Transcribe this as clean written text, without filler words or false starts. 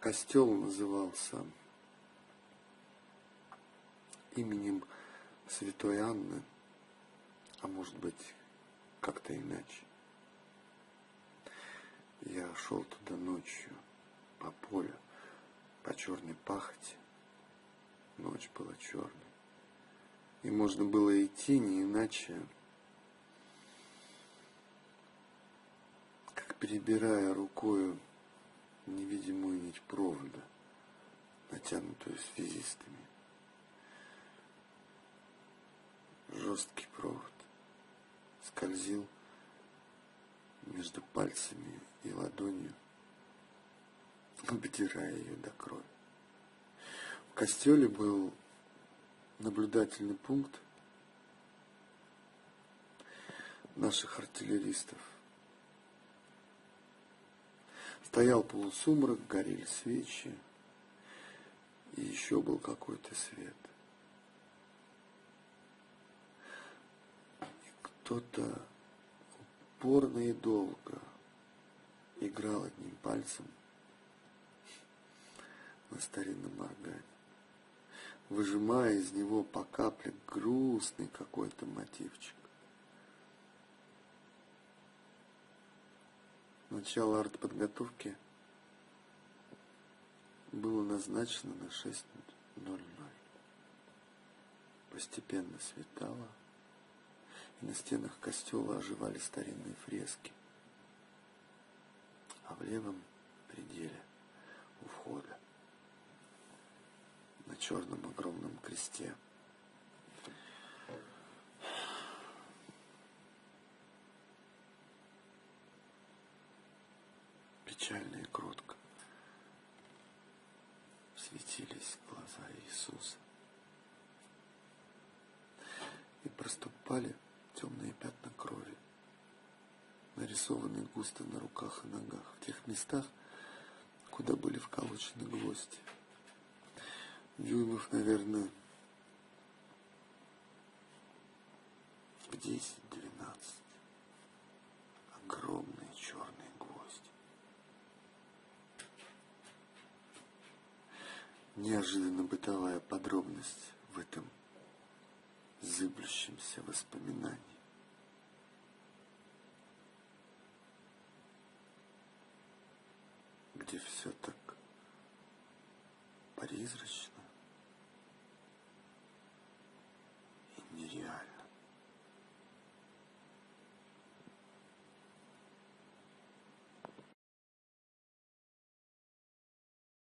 Костел назывался именем святой Анны, а может быть, как-то иначе. Я шел туда ночью по полю, по черной пахоте. Ночь была черной. И можно было идти не иначе, как перебирая рукою невидимую нить провода, натянутую связистами. Жесткий провод скользил между пальцами и ладонью, обдирая ее до крови. В костеле был наблюдательный пункт наших артиллеристов. Стоял полусумрак, горели свечи, и еще был какой-то свет. И кто-то упорно и долго играл одним пальцем на старинном органе, выжимая из него по капле грустный какой-то мотивчик. Начало артподготовки было назначено на 6:00. Постепенно светало, и на стенах костела оживали старинные фрески. А в левом пределе у входа на черном огромном кресте печально и кротко светились глаза Иисуса. И проступали темные пятна крови, нарисованные густо на руках и ногах, в тех местах, куда были вколочены гвозди. Дюймов, наверное, в 10-12. Огромные черные гвозди. Неожиданно бытовая подробность в этом зыблющемся воспоминании. Где все так призрачно,